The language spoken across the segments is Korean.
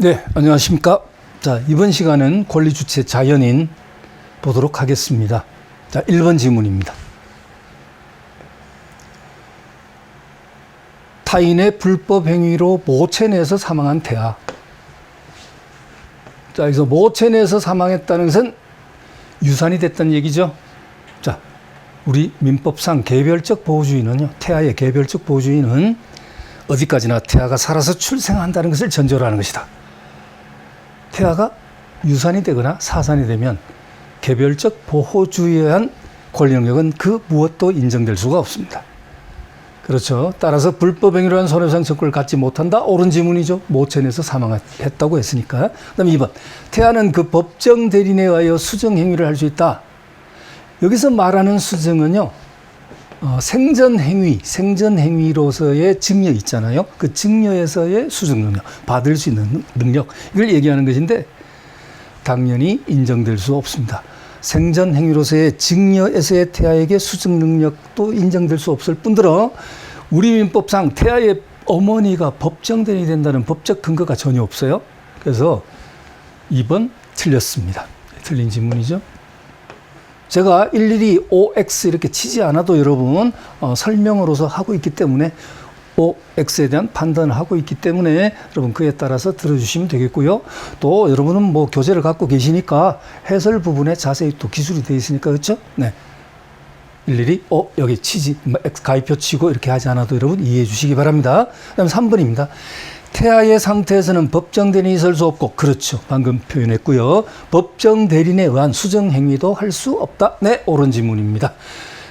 네, 안녕하십니까. 자, 이번 시간은 권리주체 자연인 보도록 하겠습니다. 자, 1번 질문입니다. 타인의 불법 행위로 모체내에서 사망한 태아. 자, 여기서 모체내에서 사망했다는 것은 유산이 됐다는 얘기죠. 자, 우리 민법상 개별적 보호주의는요, 태아의 개별적 보호주의는 어디까지나 태아가 살아서 출생한다는 것을 전제로 하는 것이다. 태아가 유산이 되거나 사산이 되면 개별적 보호주의에 의한 권리 능력은 그 무엇도 인정될 수가 없습니다. 그렇죠. 따라서 불법 행위로 한 손해배상 청구를 갖지 못한다. 옳은 지문이죠. 모체내에서 사망했다고 했으니까. 그 다음에 2번. 태아는 그 법정 대리인에 의하여 수정 행위를 할 수 있다. 여기서 말하는 수정은요, 생전 행위로서의 증여 있잖아요. 그 증여에서의 수정 능력, 받을 수 있는 능력, 이걸 얘기하는 것인데 당연히 인정될 수 없습니다. 생전 행위로서의 증여에서의 태아에게 수정 능력도 인정될 수 없을 뿐더러 우리 민법상 태아의 어머니가 법정 대리인이 된다는 법적 근거가 전혀 없어요. 그래서 2번 틀렸습니다. 틀린 질문이죠. 제가 일일이 OX 이렇게 치지 않아도 여러분 설명으로서 하고 있기 때문에 OX에 대한 판단을 하고 있기 때문에 여러분 그에 따라서 들어주시면 되겠고요. 또 여러분은 뭐 교재를 갖고 계시니까 해설 부분에 자세히 또 기술이 되어 있으니까 그렇죠? 네. 일일이 여기 치지 가위표 치고 이렇게 하지 않아도 여러분 이해해 주시기 바랍니다. 그다음 3번입니다. 태아의 상태에서는 법정 대리인이 있을 수 없고, 그렇죠. 방금 표현했고요. 법정 대리인에 의한 수정 행위도 할 수 없다. 네, 옳은 질문입니다.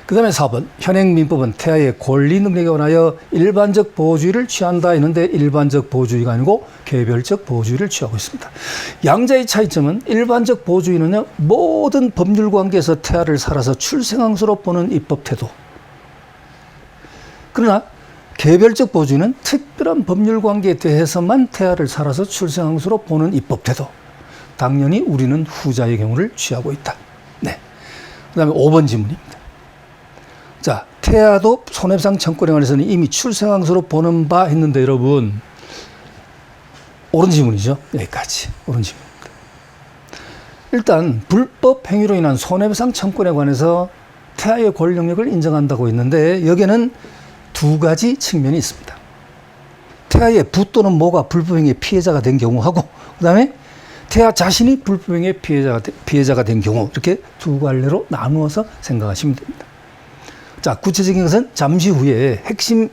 그 다음에 4번. 현행민법은 태아의 권리 능력에 관하여 일반적 보호주의를 취한다 했는데 일반적 보호주의가 아니고 개별적 보호주의를 취하고 있습니다. 양자의 차이점은 일반적 보호주의는요, 모든 법률 관계에서 태아를 살아서 출생항수로 보는 입법 태도. 그러나 개별적 보호주의는 특별한 법률 관계에 대해서만 태아를 살아서 출생항수로 보는 입법 태도. 당연히 우리는 후자의 경우를 취하고 있다. 네. 그 다음에 5번 질문입니다. 자, 태아도 손해배상 청구에 관해서는 이미 출생항수로 보는 바 했는데 여러분, 옳은 질문이죠. 여기까지. 옳은 질문입니다. 일단 불법 행위로 인한 손해배상 청구에 관해서 태아의 권리 능력을 인정한다고 했는데 여기에는 두 가지 측면이 있습니다. 태아의 부 또는 모가 불법행위의 피해자가 된 경우하고 그 다음에 태아 자신이 불법행위의 피해자가 된 경우, 이렇게 두 갈래로 나누어서 생각하시면 됩니다. 자, 구체적인 것은 잠시 후에 핵심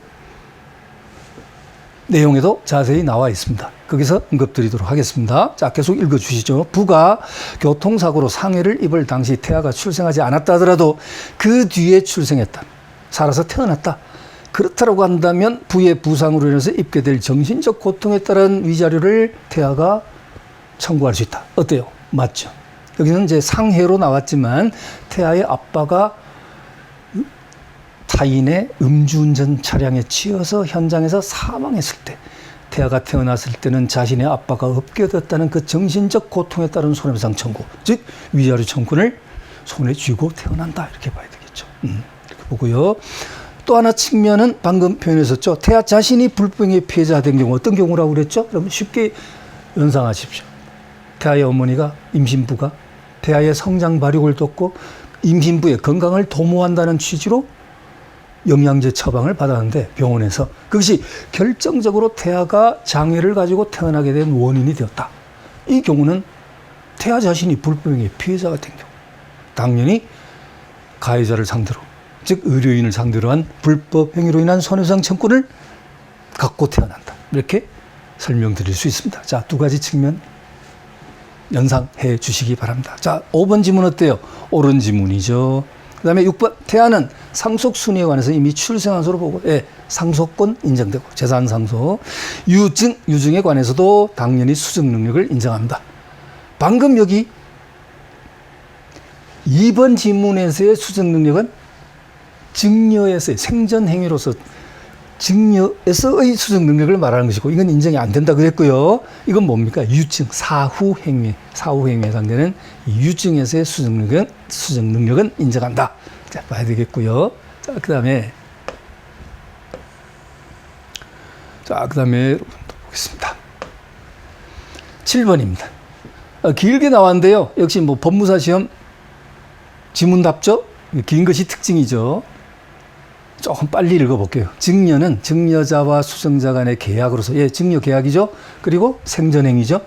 내용에도 자세히 나와 있습니다. 거기서 언급드리도록 하겠습니다. 자, 계속 읽어주시죠. 부가 교통사고로 상해를 입을 당시 태아가 출생하지 않았다 하더라도 그 뒤에 출생했다. 살아서 태어났다. 그렇다고 한다면 부의 부상으로 인해서 입게 될 정신적 고통에 따른 위자료를 태아가 청구할 수 있다. 어때요? 맞죠? 여기는 이제 상해로 나왔지만 태아의 아빠가 타인의 음주운전 차량에 치여서 현장에서 사망했을 때, 태아가 태어났을 때는 자신의 아빠가 없게 됐다는 그 정신적 고통에 따른 손해배상 청구, 즉 위자료 청구를 손에 쥐고 태어난다, 이렇게 봐야 되겠죠. 이렇게 보고요. 또 하나 측면은 방금 표현했었죠. 태아 자신이 불법행위의 피해자가 된 경우 어떤 경우라고 그랬죠? 여러분 쉽게 연상하십시오. 태아의 어머니가, 임신부가 태아의 성장 발육을 돕고 임신부의 건강을 도모한다는 취지로 영양제 처방을 받았는데 병원에서 그것이 결정적으로 태아가 장애를 가지고 태어나게 된 원인이 되었다. 이 경우는 태아 자신이 불법행위의 피해자가 된 경우, 당연히 가해자를 상대로, 즉 의료인을 상대로 한 불법 행위로 인한 손해배상 청구를 갖고 태어난다. 이렇게 설명드릴 수 있습니다. 자, 두 가지 측면 연상해 주시기 바랍니다. 자, 5번 지문 어때요? 옳은 지문이죠. 그 다음에 6번. 태아는 상속 순위에 관해서 이미 출생항수로 보고, 상속권 인정되고, 재산 상속. 유증에 관해서도 당연히 수정 능력을 인정합니다. 방금 여기 2번 지문에서의 수정 능력은 증여에서의 생전 행위로서 증여에서의 수정 능력을 말하는 것이고, 이건 인정이 안 된다 그랬고요. 이건 뭡니까? 유증, 사후 행위에 해당되는 유증에서의 수정 능력은 인정한다. 자, 봐야 되겠고요. 자, 그 다음에 보겠습니다. 7번입니다. 길게 나왔는데요. 역시 뭐 법무사 시험 지문 답죠? 긴 것이 특징이죠. 조금 빨리 읽어볼게요. 증여는 증여자와 수증자 간의 계약으로서, 예, 증여 계약이죠. 그리고 생전행위죠.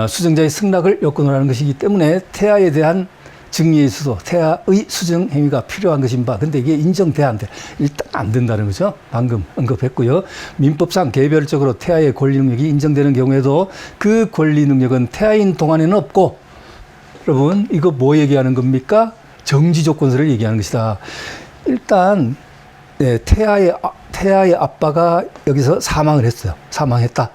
수증자의 승낙을 요건으로 하는 것이기 때문에 태아에 대한 증여에 있어서 태아의 수증 행위가 필요한 것인 바. 근데 이게 인정돼야 안 돼. 일단 안 된다는 거죠. 방금 언급했고요. 민법상 개별적으로 태아의 권리 능력이 인정되는 경우에도 그 권리 능력은 태아인 동안에는 없고, 여러분 이거 뭐 얘기하는 겁니까? 정지 조건서를 얘기하는 것이다. 일단 네, 태아의 아빠가 여기서 사망을 했어요. 사망했다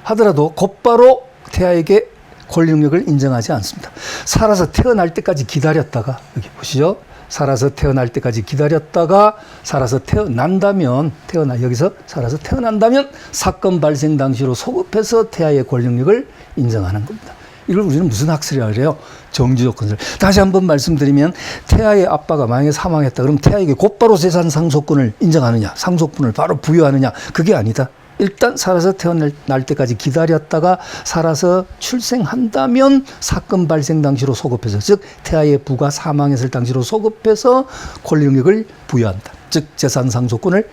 하더라도 곧바로 태아에게 권리 능력을 인정하지 않습니다. 살아서 태어날 때까지 기다렸다가, 여기 보시죠. 살아서 태어날 때까지 기다렸다가 살아서 태어난다면, 여기서 살아서 태어난다면 사건 발생 당시로 소급해서 태아의 권리 능력을 인정하는 겁니다. 이걸 우리는 무슨 학설이라고 그래요? 정지 조건설. 다시 한번 말씀드리면, 태아의 아빠가 만약에 사망했다. 그럼 태아에게 곧바로 재산 상속권을 인정하느냐, 상속분을 바로 부여하느냐, 그게 아니다. 일단 살아서 태어날 때까지 기다렸다가 살아서 출생한다면 사건 발생 당시로 소급해서, 즉 태아의 부가 사망했을 당시로 소급해서 권리 능력을 부여한다. 즉 재산 상속권을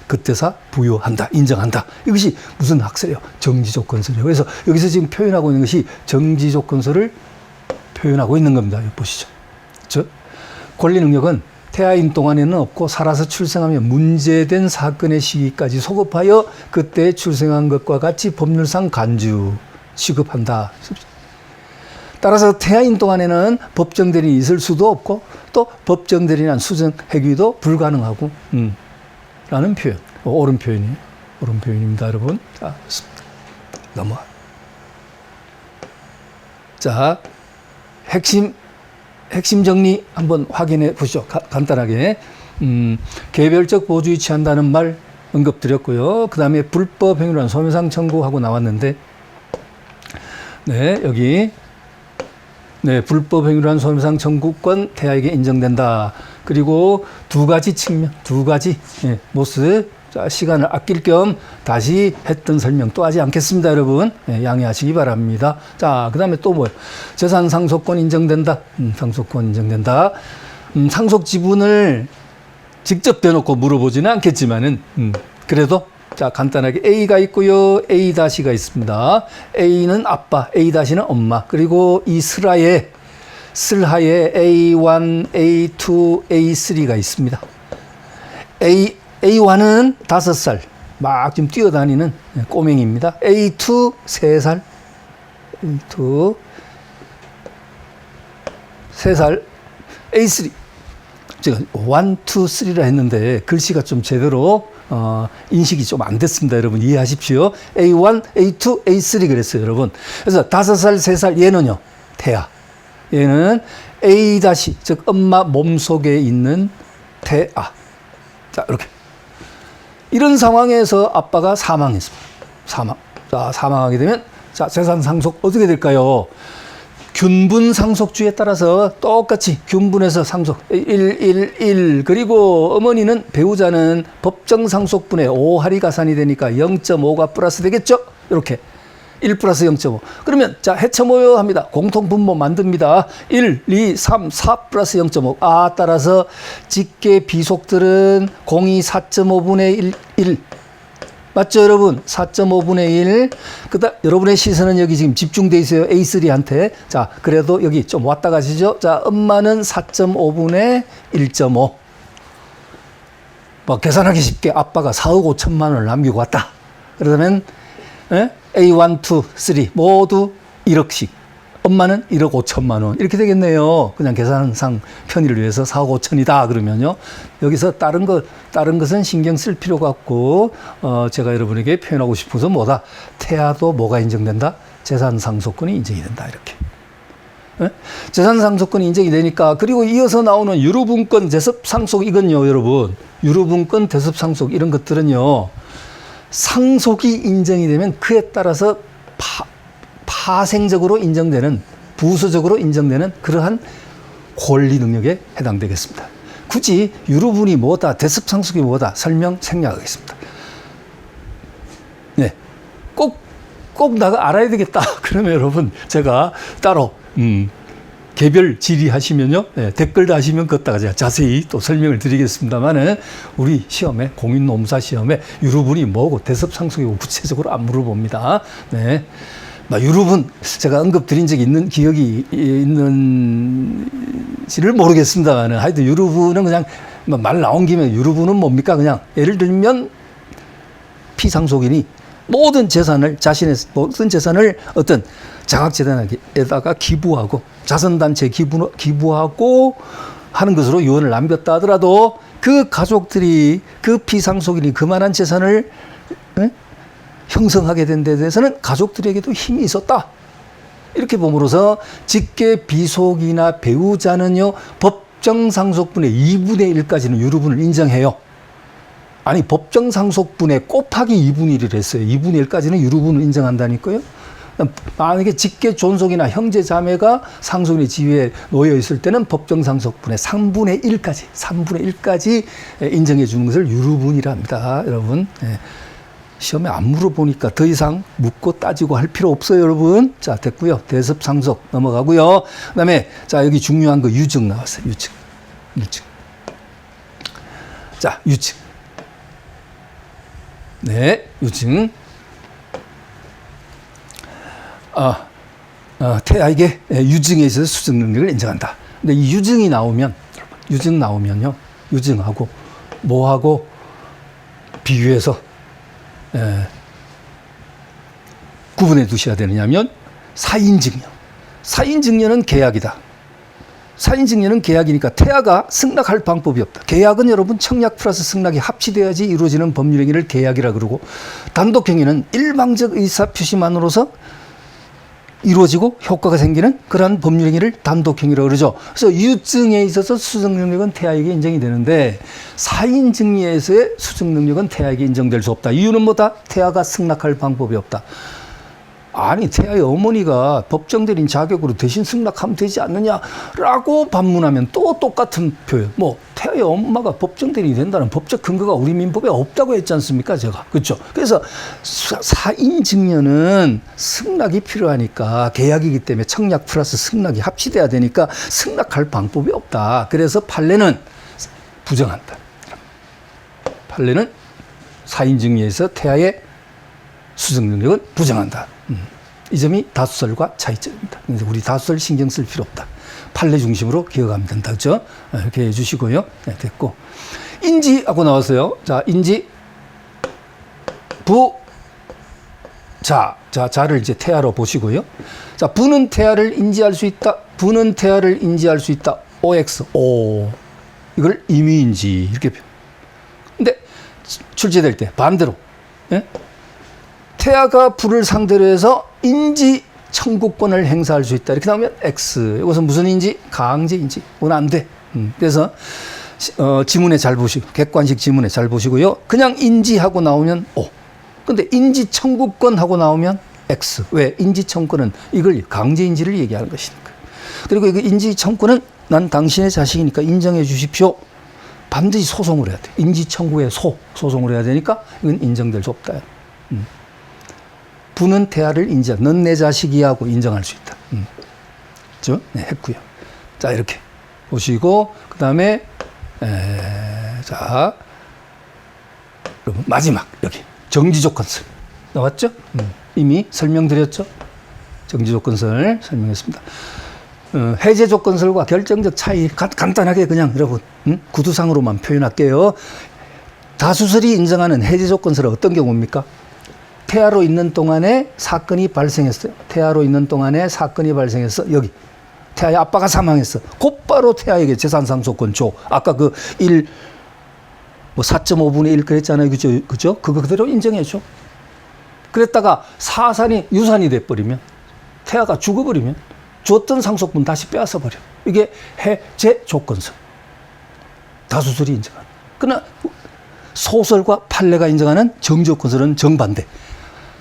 그때서 부여한다, 인정한다. 이것이 무슨 학설이에요? 정지조건설이에요. 그래서 여기서 지금 표현하고 있는 것이 정지조건설을 표현하고 있는 겁니다. 여기 보시죠. 즉 권리 능력은 태아인 동안에는 없고 살아서 출생하며 문제된 사건의 시기까지 소급하여 그때 출생한 것과 같이 법률상 간주 취급한다. 따라서 태아인 동안에는 법정 대리인이 있을 수도 없고 또 법정 대리인한 수정 행위도 불가능하고 라는 표현. 옳은 표현이에요. 옳은 표현입니다, 여러분. 자, 넘어가. 자, 핵심 정리 한번 확인해 보시죠. 간단하게. 개별적 보주의 취한다는 말 언급드렸고요. 그 다음에 불법 행위란 손해상 청구하고 나왔는데, 네, 여기. 네, 불법 행위란 손해상 청구권 태아에게 인정된다. 그리고 두 가지 측면, 예, 모습. 자, 시간을 아낄 겸 다시 했던 설명 또 하지 않겠습니다, 여러분. 예, 양해하시기 바랍니다. 자, 그 다음에 또 뭐예요? 재산 상속권 인정된다. 상속권 인정된다. 상속 지분을 직접 대놓고 물어보지는 않겠지만은, 그래도 자, 간단하게 A가 있고요. A-가 있습니다. A는 아빠, A-는 엄마. 그리고 이 슬하에 A1, A2, A3가 있습니다. A1은 5살, 막 지금 뛰어다니는 꼬맹이입니다. A2, 3살. A2, 3살. A3. 제가 1, 2, 3라 했는데 글씨가 좀 제대로 인식이 좀 안 됐습니다. 여러분 이해하십시오. A1, A2, A3 그랬어요, 여러분. 그래서 5살, 3살 얘는요, 태아. 얘는 A-, 즉 엄마 몸속에 있는 태아. 자, 이렇게. 이런 상황에서 아빠가 사망했습니다. 자, 사망하게 되면, 자, 재산 상속 어떻게 될까요? 균분 상속주에 따라서 똑같이 균분해서 상속 1. 그리고 어머니는, 배우자는 법정 상속분의 5할이 가산이 되니까 0.5가 플러스 되겠죠? 이렇게 1 플러스 0.5. 그러면 자, 해처모여 합니다. 공통분모 만듭니다. 1, 2, 3, 4 플러스 0.5. 따라서 직계 비속들은 공이 4.5분의 1. 맞죠, 여러분? 4.5분의 1. 그다음 여러분의 시선은 여기 지금 집중돼 있어요. A3한테. 자, 그래도 여기 좀 왔다 가시죠. 자, 엄마는 4.5분의 1.5. 뭐 계산하기 쉽게 아빠가 4억 5천만 원을 남기고 왔다. 그러면 A1, 2, 3 모두 1억씩. 엄마는 1억 5천만 원. 이렇게 되겠네요. 그냥 계산상 편의를 위해서 4억 5천이다. 그러면요. 여기서 다른 것은 신경 쓸 필요가 없고, 제가 여러분에게 표현하고 싶어서 뭐다? 태아도 뭐가 인정된다? 재산 상속권이 인정이 된다. 이렇게. 재산 상속권이 인정이 되니까, 그리고 이어서 나오는 유류분권 대습 상속, 이건요, 여러분. 유류분권 대습 상속, 이런 것들은요, 상속이 인정이 되면 그에 따라서 파생적으로 인정되는, 부수적으로 인정되는 그러한 권리 능력에 해당되겠습니다. 굳이 유류분이 뭐다, 대습상속이 뭐다 설명 생략하겠습니다. 네, 꼭 꼭 나가 알아야 되겠다. 그러면 여러분 제가 따로 개별 질의하시면요, 댓글 다시면 그것다가 제가 자세히 또 설명을 드리겠습니다만은 우리 시험에 공인노무사 시험에 유루분이 뭐고 대섭상속이고 구체적으로 안 물어봅니다. 네. 유루분 제가 언급 드린 적이 있는 기억이 있는지를 모르겠습니다만은 하여튼 유루분은 그냥 말 나온 김에 유루분은 뭡니까? 그냥 예를 들면 피상속인이 모든 재산을 자신의 모든 재산을 어떤 장학재단에다가 기부하고 자선단체에 기부하고 하는 것으로 유언을 남겼다 하더라도 그 가족들이 그 피상속인이 그만한 재산을 형성하게 된 데 대해서는 가족들에게도 힘이 있었다. 이렇게 봄으로써 직계 비속이나 배우자는요 법정상속분의 2분의 1까지는 유루분을 인정해요. 아니 법정상속분의 곱하기 2분의 1을 했어요. 2분의 1까지는 유루분을 인정한다니까요. 만약에 직계 존속이나 형제 자매가 상속인의 지위에 놓여 있을 때는 법정상속분의 3분의 1까지 인정해 주는 것을 유루분이라 합니다. 여러분. 시험에 안 물어보니까 더 이상 묻고 따지고 할 필요 없어요, 여러분. 자, 됐고요. 대섭상속 넘어가고요. 그다음에 자, 여기 중요한 거 유증 나왔어요. 유증. 자, 유증. 네, 유증. 태아에게 유증에 있어서 수증 능력을 인정한다. 근데 이 유증이 나오면, 유증 나오면요, 유증하고 뭐하고 비교해서 구분해 두셔야 되느냐면 사인증여. 사인증여는 계약이다. 사인증여는 계약이니까 태아가 승낙할 방법이 없다. 계약은 여러분 청약 플러스 승낙이 합치돼야지 이루어지는 법률행위를 계약이라 그러고 단독행위는 일방적 의사표시만으로서 이루어지고 효과가 생기는 그러한 법률행위를 단독행위라고 그러죠. 그래서 유증에 있어서 수증능력은 태아에게 인정이 되는데 사인증여에서의 수증능력은 태아에게 인정될 수 없다. 이유는 뭐다? 태아가 승낙할 방법이 없다. 아니 태아의 어머니가 법정대리인 자격으로 대신 승낙하면 되지 않느냐라고 반문하면 또 똑같은 표현. 뭐 태아의 엄마가 법정대리인이 된다는 법적 근거가 우리 민법에 없다고 했지 않습니까? 제가. 그렇죠. 그래서 사인증여는 승낙이 필요하니까 계약이기 때문에 청약 플러스 승낙이 합치돼야 되니까 승낙할 방법이 없다. 그래서 판례는 부정한다. 판례는 사인증여에서 태아의 수증 능력은 부정한다. 이 점이 다수설과 차이점입니다. 그래서 우리 다수설 신경 쓸 필요 없다. 판례 중심으로 기억하면 된다. 그죠? 이렇게 해주시고요. 네, 됐고. 인지하고 나왔어요. 자, 인지, 부, 자를 이제 태아로 보시고요. 자, 부는 태아를 인지할 수 있다. 부는 태아를 인지할 수 있다. OX, O. 이걸 임의인지, 이렇게 표현. 근데 출제될 때 반대로. 예? 태아가 부를 상대로 해서 인지 청구권을 행사할 수 있다. 이렇게 나오면 X. 이것은 무슨 인지? 강제인지. 이건 안 돼. 그래서 지문에 잘 보시고 객관식 지문에 잘 보시고요. 그냥 인지하고 나오면 O. 근데 인지 청구권 하고 나오면 X. 왜? 인지 청구권은 이걸 강제인지를 얘기하는 것이니까. 그리고 이 인지 청구권은 난 당신의 자식이니까 인정해 주십시오. 반드시 소송을 해야 돼. 인지 청구에 소송을 해야 되니까 이건 인정될 수 없다. 부는 태아를 인지한, 넌 내 자식이야 하고 인정할 수 있다. 그죠? 네, 했고요. 자, 이렇게 보시고, 그 다음에, 자, 여러분, 마지막, 여기. 정지조건설. 나왔죠? 이미 설명드렸죠? 정지조건설 설명했습니다. 해제조건설과 결정적 차이, 간단하게 그냥 여러분, 구두상으로만 표현할게요. 다수설이 인정하는 해제조건설은 어떤 경우입니까? 태아로 있는 동안에 사건이 발생했어요. 태아로 있는 동안에 사건이 발생했어. 여기. 태아의 아빠가 사망했어. 곧바로 태아에게 재산상속권 줘. 아까 그 4.5분의 1 그랬잖아요. 그죠? 그거 그대로 인정해줘. 그랬다가 사산이 유산이 돼버리면, 태아가 죽어버리면, 줬던 상속분 다시 빼앗아버려. 이게 해제 조건설. 다수설이 인정하는. 그러나 소설과 판례가 인정하는 정지조건설은 정반대.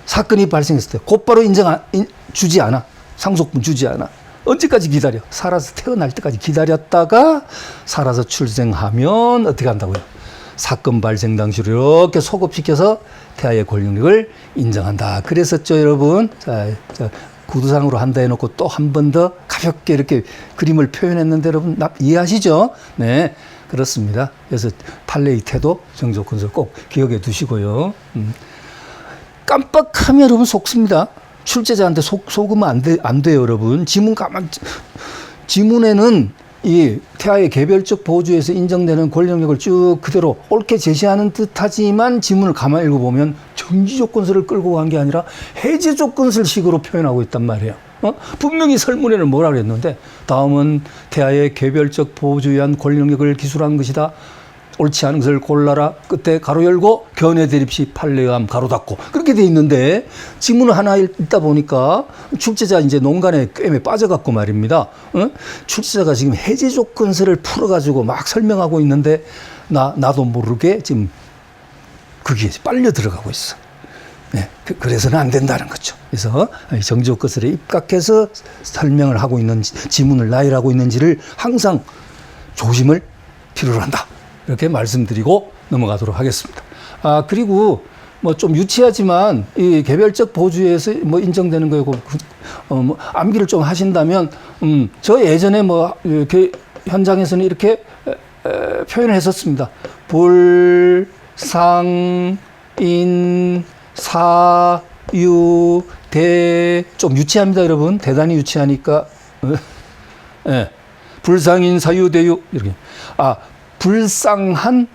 사건이 발생했을 때 곧바로 주지 않아. 상속분 주지 않아. 언제까지 기다려? 살아서 태어날 때까지 기다렸다가 살아서 출생하면 어떻게 한다고요? 사건 발생 당시로 이렇게 소급시켜서 태아의 권력을 인정한다. 그랬었죠, 여러분. 자, 구두상으로 한다 해놓고 또 한 번 더 가볍게 이렇게 그림을 표현했는데 여러분 이해하시죠? 네, 그렇습니다. 그래서 판례의 태도, 정조건설 꼭 기억해 두시고요. 깜빡하면 여러분 속습니다. 출제자한테 속으면 안 돼요, 여러분. 지문에는 이 태아의 개별적 보호주의에서 인정되는 권력력을 쭉 그대로 옳게 제시하는 듯하지만 지문을 가만히 읽어보면 정지조건설을 끌고 간 게 아니라 해제조건설식으로 표현하고 있단 말이에요. 분명히 설문에는 뭐라 그랬는데 다음은 태아의 개별적 보호주의에 의한 권력력을 기술한 것이다. 옳지 않은 것을 골라라. 끝에 가로 열고 견해 대립시 판례함 가로 닫고 그렇게 돼 있는데 지문을 하나 읽다 보니까 출제자 이제 농간의 꿰매 빠져갖고 말입니다. 출제자가 지금 해제 조건서를 풀어가지고 막 설명하고 있는데 나도 모르게 지금 거기에 빨려 들어가고 있어. 네, 그래서는 안 된다는 거죠. 그래서 정지조건설에 입각해서 설명을 하고 있는 지문을 나열하고 있는지를 항상 조심을 필요로 한다. 이렇게 말씀드리고 넘어가도록 하겠습니다. 그리고 뭐 좀 유치하지만 이 개별적 보호주의에서 뭐 인정되는 거고 뭐 암기를 좀 하신다면 저 예전에 뭐 이렇게 현장에서는 이렇게 표현을 했었습니다. 불상 인 사유 대 좀 유치합니다, 여러분. 대단히 유치하니까 네. 불상인 사유 대유 이렇게 불쌍하다.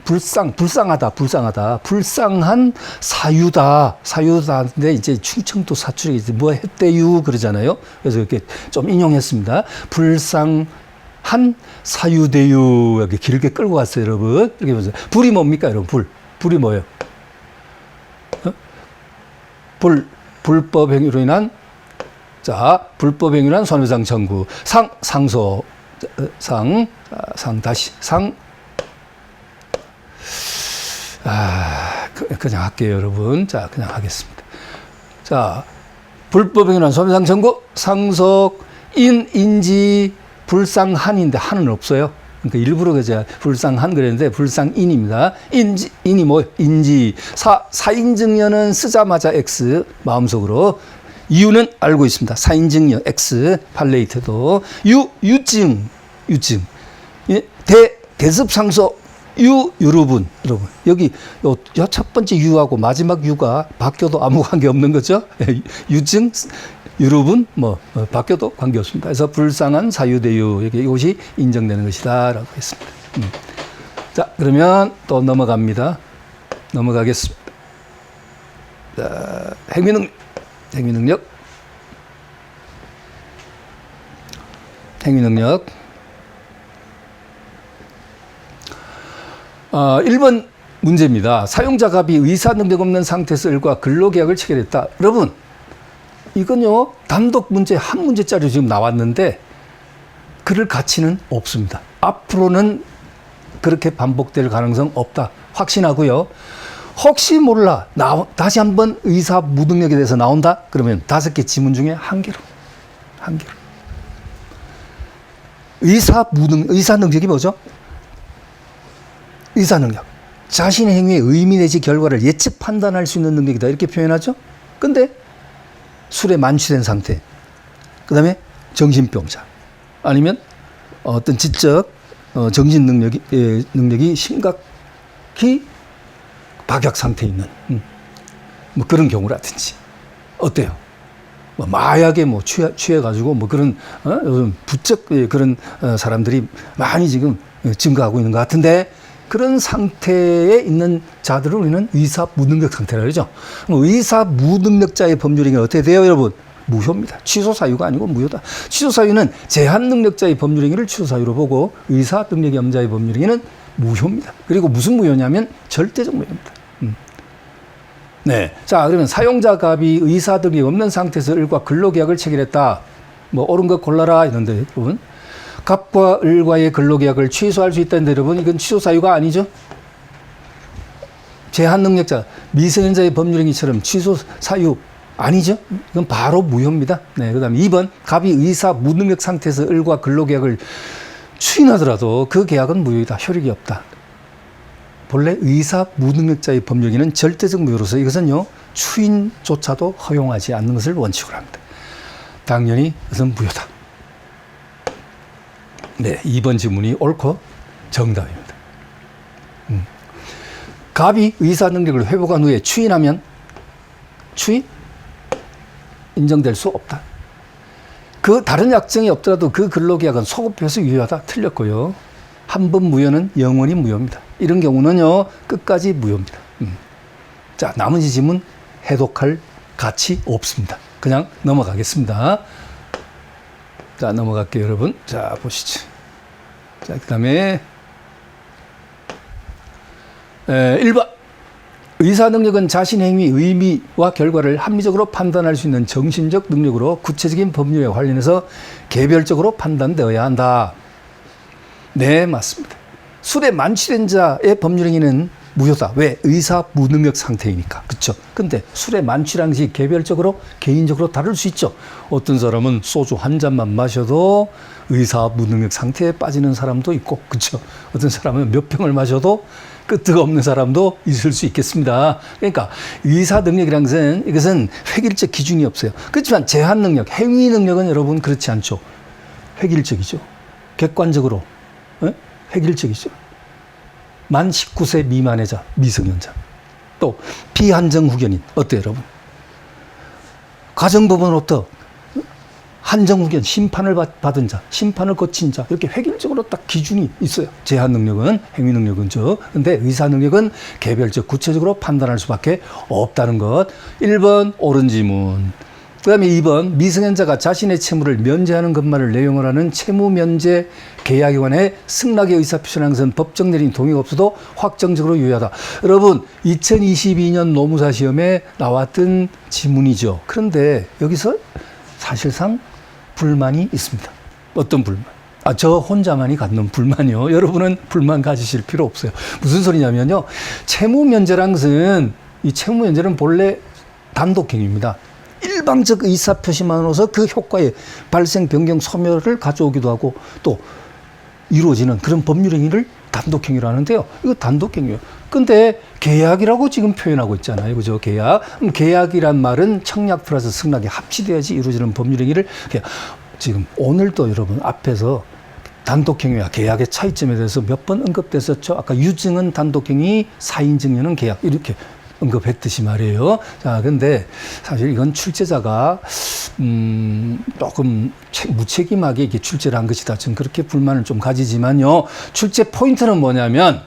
불쌍한 사유다인데 이제 충청도 사투리 이제 뭐 했대유 그러잖아요. 그래서 이렇게 좀 인용했습니다. 불쌍한 사유대유 이렇게 길게 끌고 갔어요, 여러분. 이렇게 보세요. 불이 뭡니까, 여러분? 불이 뭐예요? 불법 행위로 인한 불법 행위로 인한 손해배상 청구. 상소 그냥 할게요, 여러분. 자, 그냥 하겠습니다. 자, 불법행위란 손해배상 청구, 상속, 인지, 불상한인데, 한은 없어요. 그러니까 일부러 그제 불상한 그랬는데, 불상인입니다. 인이 뭐예요? 인지. 사인증여는 쓰자마자 X, 마음속으로. 이유는 알고 있습니다. 사인증여, X, 판례이태도. 유증. 대습상소, 유루분, 여러분. 여기, 첫 번째 유하고 마지막 유가 바뀌어도 아무 관계 없는 거죠? 유증, 유루분, 바뀌어도 관계 없습니다. 그래서 불쌍한 사유대유, 이것이 인정되는 것이다. 라고 했습니다. 자, 그러면 또 넘어가겠습니다. 자, 행위능력. 1번 문제입니다. 사용자 갑이 의사 능력 없는 상태에서 을과 근로계약을 체결했다. 여러분, 이건요, 단독 문제 한 문제짜리 지금 나왔는데, 그럴 가치는 없습니다. 앞으로는 그렇게 반복될 가능성 없다. 확신하고요. 혹시 몰라, 다시 한번 의사 무능력에 대해서 나온다? 그러면 5개 지문 중에 1개로. 의사 능력이 뭐죠? 의사 능력. 자신의 행위의 의미 내지 결과를 예측 판단할 수 있는 능력이다. 이렇게 표현하죠. 근데 술에 만취된 상태. 그 다음에 정신병자. 아니면 어떤 지적, 정신 능력이 심각히 박약 상태에 있는, 뭐 그런 경우라든지. 어때요? 뭐 마약에 취해가지고 그런, 요즘 부쩍 그런 사람들이 많이 지금 증가하고 있는 것 같은데, 그런 상태에 있는 자들을 우리는 의사 무능력 상태라 그러죠. 의사 무능력자의 법률행위는 어떻게 돼요, 여러분? 무효입니다. 취소 사유가 아니고 무효다. 취소 사유는 제한 능력자의 법률행위를 취소 사유로 보고 의사 능력이 없자의 법률행위는 무효입니다. 그리고 무슨 무효냐면 절대적 무효입니다. 네. 자, 그러면 사용자 갑이 의사 능력이 없는 상태에서 을과 근로계약을 체결했다. 옳은 것 골라라. 이런데, 여러분. 갑과 을과의 근로계약을 취소할 수 있다는데 여러분, 이건 취소 사유가 아니죠. 제한 능력자, 미성년자의 법률행위처럼 취소 사유 아니죠. 이건 바로 무효입니다. 네, 그 다음에 2번, 갑이 의사 무능력 상태에서 을과 근로계약을 추인하더라도 그 계약은 무효이다. 효력이 없다. 본래 의사 무능력자의 법령에는 절대적 무효로서 이것은요, 추인조차도 허용하지 않는 것을 원칙으로 합니다. 당연히 이것은 무효다. 네, 2번 질문이 옳고 정답입니다. 갑이 의사 능력을 회복한 후에 추인하면 추인? 인정될 수 없다. 그 다른 약정이 없더라도 그 근로계약은 소급해서 유효하다. 틀렸고요. 한 번 무효는 영원히 무효입니다. 이런 경우는요, 끝까지 무효입니다. 자, 나머지 질문 해독할 가치 없습니다. 그냥 넘어가겠습니다. 자, 넘어갈게요, 여러분. 자, 보시죠. 자, 그 다음에 1번. 의사 능력은 자신의 행위, 의미와 결과를 합리적으로 판단할 수 있는 정신적 능력으로 구체적인 법률에 관련해서 개별적으로 판단되어야 한다. 네, 맞습니다. 술에 만취된 자의 법률행위는 무효다. 왜? 의사 무능력 상태이니까. 그렇죠? 근데 술에 만취라는 것이 개별적으로, 개인적으로 다를 수 있죠. 어떤 사람은 소주 한 잔만 마셔도 의사 무능력 상태에 빠지는 사람도 있고, 그렇죠? 어떤 사람은 몇 병을 마셔도 끄트가 없는 사람도 있을 수 있겠습니다. 그러니까 의사 능력이라는 것은 이것은 획일적 기준이 없어요. 그렇지만 제한 능력, 행위 능력은 여러분 그렇지 않죠. 획일적이죠. 객관적으로 획일적이죠. 만 19세 미만의 자, 미성년자. 또 피한정 후견인. 어때요, 여러분? 가정법원으로부터 한정 후견, 심판을 받은 자, 심판을 거친 자, 이렇게 획일적으로 딱 기준이 있어요. 제한 능력은, 행위 능력은 근데 의사 능력은 개별적, 구체적으로 판단할 수밖에 없다는 것. 1번 옳은 지문. 그 다음에 2번 미성년자가 자신의 채무를 면제하는 것만을 내용을 하는 채무 면제 계약에 관해 승낙의 의사표시라는 것은 법정 내린 동의가 없어도 확정적으로 유효하다. 여러분 2022년 노무사 시험에 나왔던 지문이죠. 그런데 여기서 사실상 불만이 있습니다. 어떤 불만? 저 혼자만이 갖는 불만이요. 여러분은 불만 가지실 필요 없어요. 무슨 소리냐면요. 채무 면제라는 것은, 이 채무 면제는 본래 단독행위입니다. 일방적 의사표시만으로서 그 효과의 발생, 변경, 소멸을 가져오기도 하고 또 이루어지는 그런 법률행위를 단독행위로 하는데요. 이거 단독행위예요. 근데 계약이라고 지금 표현하고 있잖아요. 그죠? 계약. 계약이란 말은 청약 플러스 승낙이 합치돼야지 이루어지는 법률행위를 지금 오늘도 여러분 앞에서 단독행위와 계약의 차이점에 대해서 몇 번 언급됐었죠. 아까 유증은 단독행위, 사인증여는 계약 이렇게 언급했듯이 말이에요. 자, 근데 사실 이건 출제자가 조금 무책임하게 이렇게 출제를 한 것이다. 저는 그렇게 불만을 좀 가지지만요. 출제 포인트는 뭐냐면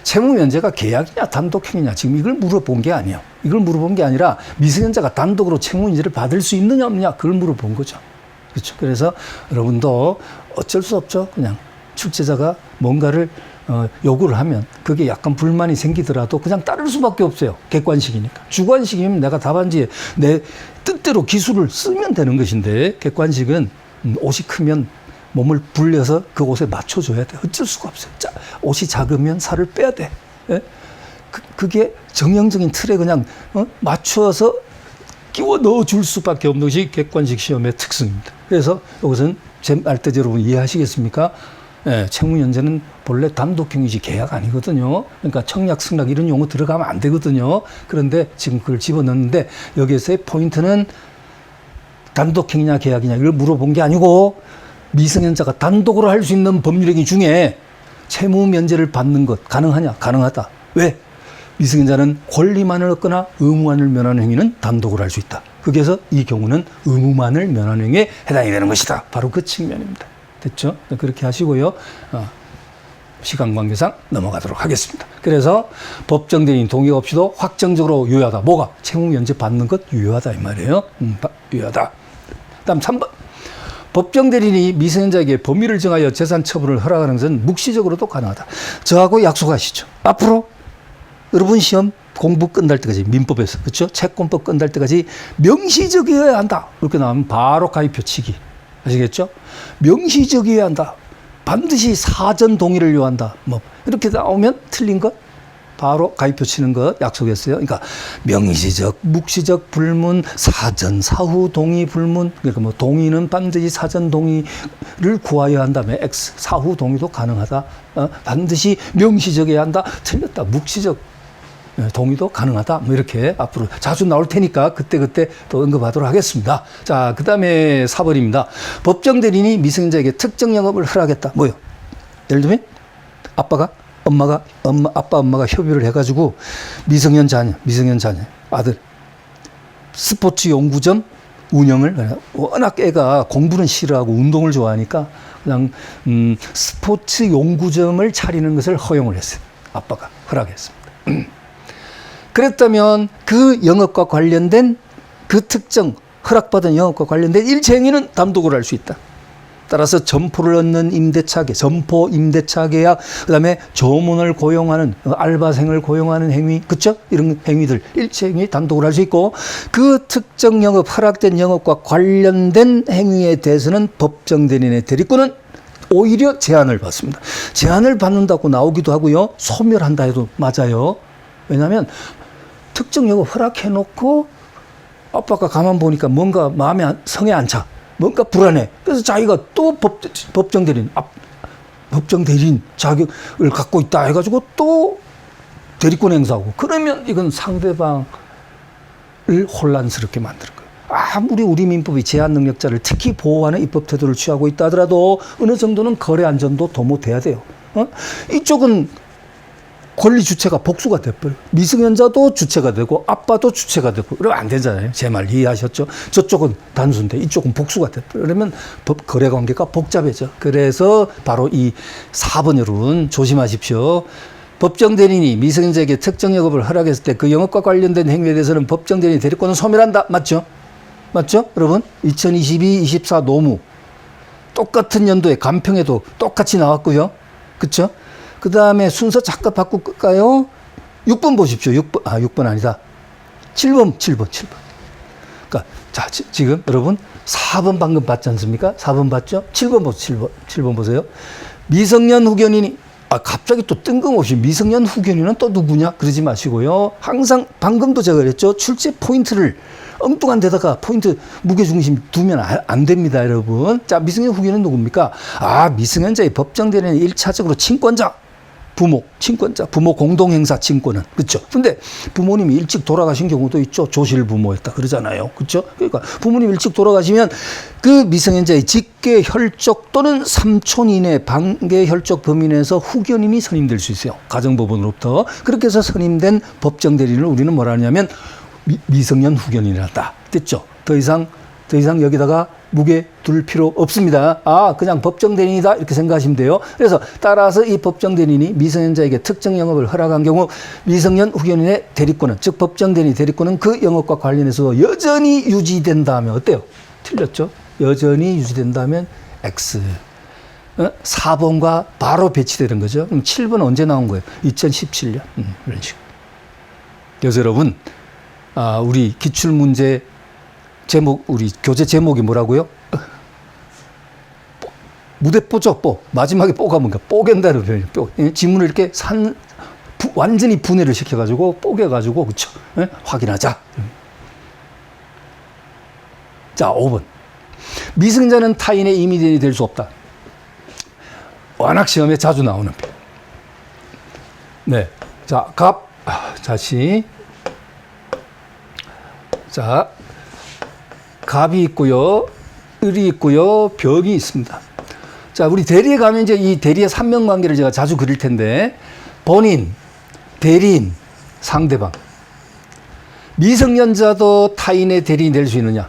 채무 면제가 계약이냐 단독행위냐 지금 이걸 물어본 게 아니에요. 이걸 물어본 게 아니라 미성년자가 단독으로 채무 면제를 받을 수 있느냐 없느냐 그걸 물어본 거죠. 그렇죠. 그래서 여러분도 어쩔 수 없죠. 그냥 출제자가 뭔가를 요구를 하면 그게 약간 불만이 생기더라도 그냥 따를 수밖에 없어요. 객관식이니까. 주관식이면 내가 답안지에 내 뜻대로 기술을 쓰면 되는 것인데 객관식은 옷이 크면 몸을 불려서 그 옷에 맞춰줘야 돼. 어쩔 수가 없어요. 옷이 작으면 살을 빼야 돼. 예? 그게 정형적인 틀에 그냥 맞춰서 끼워 넣어줄 수밖에 없는 것이 객관식 시험의 특성입니다. 그래서 이것은 제 말뜻 여러분 이해하시겠습니까? 예, 채무면제는 본래 단독행위지 계약 아니거든요. 그러니까 청약, 승낙 이런 용어 들어가면 안 되거든요. 그런데 지금 그걸 집어넣는데 여기에서의 포인트는 단독행위냐 계약이냐 이걸 물어본 게 아니고 미성년자가 단독으로 할 수 있는 법률행위 중에 채무면제를 받는 것 가능하냐? 가능하다. 왜? 미성년자는 권리만을 얻거나 의무만을 면하는 행위는 단독으로 할 수 있다. 그래서 이 경우는 의무만을 면하는 행위에 해당이 되는 것이다. 바로 그 측면입니다. 됐죠? 그렇게 하시고요. 시간 관계상 넘어가도록 하겠습니다. 그래서 법정 대리인 동의가 없이도 확정적으로 유효하다. 뭐가? 채무 면제 받는 것 유효하다 이 말이에요. 유효하다. 다음 3번. 법정 대리인이 미성년자에게 범위를 정하여 재산 처분을 허락하는 것은 묵시적으로도 가능하다. 저하고 약속하시죠. 앞으로 여러분 시험 공부 끝날 때까지 민법에서 그렇죠? 채권법 끝날 때까지 명시적이어야 한다. 이렇게 나오면 바로 가입표 치기. 아시겠죠? 명시적이어야 한다. 반드시 사전 동의를 요한다. 뭐 이렇게 나오면 틀린 것 바로 가입표 치는 거 약속했어요. 그러니까 명시적, 묵시적 불문, 사전, 사후 동의 불문. 그러니까 뭐 동의는 반드시 사전 동의를 구하여야 한다며 X, 사후 동의도 가능하다. 반드시 명시적이어야 한다. 틀렸다. 묵시적 동의도 가능하다. 뭐 이렇게 앞으로 자주 나올 테니까 그때 또 언급하도록 하겠습니다. 자, 그 다음에 4번입니다. 법정 대리인이 미성년자에게 특정 영업을 허락했다. 뭐요? 예를 들면 아빠, 엄마가 협의를 해가지고 미성년 자녀, 아들, 스포츠 연구점 운영을, 워낙 애가 공부는 싫어하고 운동을 좋아하니까 그냥, 스포츠 연구점을 차리는 것을 허용을 했어요. 아빠가 허락했습니다. 그랬다면 그 영업과 관련된 그 특정 허락받은 영업과 관련된 일체 행위는 단독으로 할 수 있다. 따라서 점포를 얻는 임대차 계약, 점포 임대차 계약, 그다음에 조문을 고용하는 알바생을 고용하는 행위, 그렇죠? 이런 행위들 일체 행위 단독으로 할 수 있고 그 특정 영업 허락된 영업과 관련된 행위에 대해서는 법정 대리인의 대리권은 오히려 제한을 받습니다. 제한을 받는다고 나오기도 하고요. 소멸한다 해도 맞아요. 왜냐하면 특정 영업 허락해놓고 아빠가 가만 보니까 뭔가 성에 안 차. 뭔가 불안해. 그래서 자기가 또 법정 대리인 자격을 갖고 있다 해가지고 또 대리권 행사하고 그러면 이건 상대방을 혼란스럽게 만드는 거예요. 아무리 우리 민법이 제한 능력자를 특히 보호하는 입법 태도를 취하고 있다 하더라도 어느 정도는 거래 안전도 도모돼야 돼요. 이쪽은 권리 주체가 복수가 돼버려. 미성년자도 주체가 되고 아빠도 주체가 되고 그러면 안 되잖아요. 제 말 이해하셨죠? 저쪽은 단순인데 이쪽은 복수가 돼버려. 그러면 거래 관계가 복잡해져. 그래서 바로 이 4번 여러분 조심하십시오. 법정 대리인이 미성년자에게 특정 영업을 허락했을 때 그 영업과 관련된 행위에 대해서는 법정 대리인 대리권은 소멸한다. 맞죠? 맞죠? 여러분 2022-24 노무 똑같은 연도에 간평에도 똑같이 나왔고요. 그렇죠? 그 다음에 순서 잠깐 바꿀까요? 6번 보십시오. 6번 아니다. 7번. 그러니까, 자, 지금 여러분 4번 방금 봤지 않습니까? 4번 봤죠? 7번 보세요. 7번 보세요. 미성년 후견인이, 갑자기 또 뜬금없이 미성년 후견인은 또 누구냐? 그러지 마시고요. 항상 방금도 제가 그랬죠. 출제 포인트를 엉뚱한 데다가 포인트 무게중심 두면 안 됩니다, 여러분. 자, 미성년 후견인은 누굽니까? 미성년자의 법정 대리인은 1차적으로 친권자. 부모 공동행사 친권은. 그렇죠. 근데 부모님이 일찍 돌아가신 경우도 있죠. 조실 부모였다. 그러잖아요. 그렇죠. 그러니까 부모님 일찍 돌아가시면 그 미성년자의 직계 혈족 또는 삼촌 이내 반계 혈족 범위 내에서 후견인이 선임될 수 있어요. 가정법원으로부터. 그렇게 해서 선임된 법정 대리인을 우리는 뭐라 하냐면 미성년 후견인이란다. 됐죠. 더 이상 여기다가 무게 둘 필요 없습니다. 그냥 법정 대리인이다 이렇게 생각하시면 돼요. 그래서 따라서 이 법정 대리인이 미성년자에게 특정 영업을 허락한 경우 미성년 후견인의 대리권은, 즉 법정 대리인 대리권은 그 영업과 관련해서 여전히 유지된다면 어때요? 틀렸죠? 여전히 유지된다면 X. 4번과 바로 배치되는 거죠. 그럼 7번은 언제 나온 거예요? 2017년. 이런 식으로. 그래서 여러분, 우리 기출문제 제목, 우리 교재 제목이 뭐라고요? 무대뽀죠, 뽀. 마지막에 뽀가 뭔가? 뽀갠다는 표현이에요. 뽀. 지문을 이렇게 완전히 분해를 시켜가지고, 뽀개가지고, 그쵸? 확인하자. 자, 5번. 미성년자는 타인의 임의대리인이 될 수 없다. 워낙 시험에 자주 나오는 표현. 네. 자, 다시. 자, 갑이 있고요, 을이 있고요, 벽이 있습니다. 자, 우리 대리에 가면 이제 이 대리의 삼명관계를 제가 자주 그릴 텐데, 본인, 대리인, 상대방. 미성년자도 타인의 대리인이 될 수 있느냐?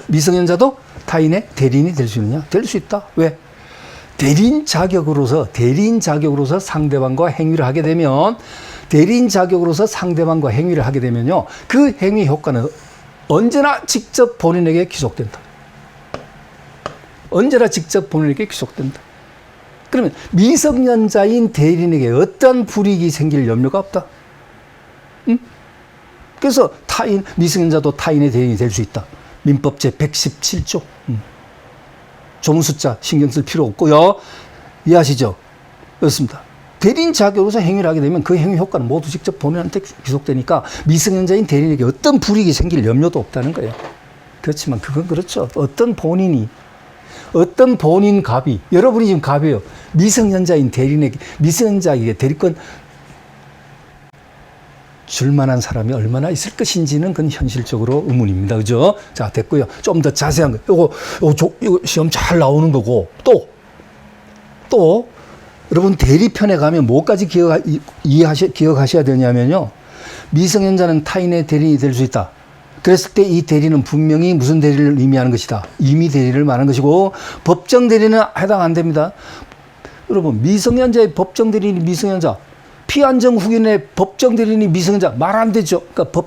미성년자도 타인의 대리인이 될 수 있느냐? 될 수 있다. 왜? 대리인 자격으로서 상대방과 행위를 하게 되면, 그 행위 효과는 언제나 직접 본인에게 귀속된다. 그러면 미성년자인 대리인에게 어떤 불이익이 생길 염려가 없다. 그래서 미성년자도 타인의 대리인이 될 수 있다. 민법 제117조. 조문 숫자 신경 쓸 필요 없고요. 이해하시죠? 그렇습니다. 대리인 자격으로서 행위를 하게 되면 그 행위 효과는 모두 직접 본인한테 귀속되니까 미성년자인 대리인에게 어떤 불이익이 생길 염려도 없다는 거예요. 그렇지만 그건 그렇죠. 어떤 본인 갑이, 여러분이 지금 갑이에요. 미성년자인 대리인에게, 미성년자에게 대리권 줄 만한 사람이 얼마나 있을 것인지는 그건 현실적으로 의문입니다. 그죠? 자, 됐고요. 좀 더 자세한 거. 이거 시험 잘 나오는 거고, 또, 여러분 대리편에 가면 뭐까지 기억하셔야 되냐면요. 미성년자는 타인의 대리인이 될 수 있다. 그랬을 때 이 대리는 분명히 무슨 대리를 의미하는 것이다. 임의 대리를 말하는 것이고, 법정 대리는 해당 안 됩니다. 여러분, 미성년자의 법정 대리인이 미성년자, 피안정 후견의 법정 대리인이 미성년자, 말 안 되죠. 그러니까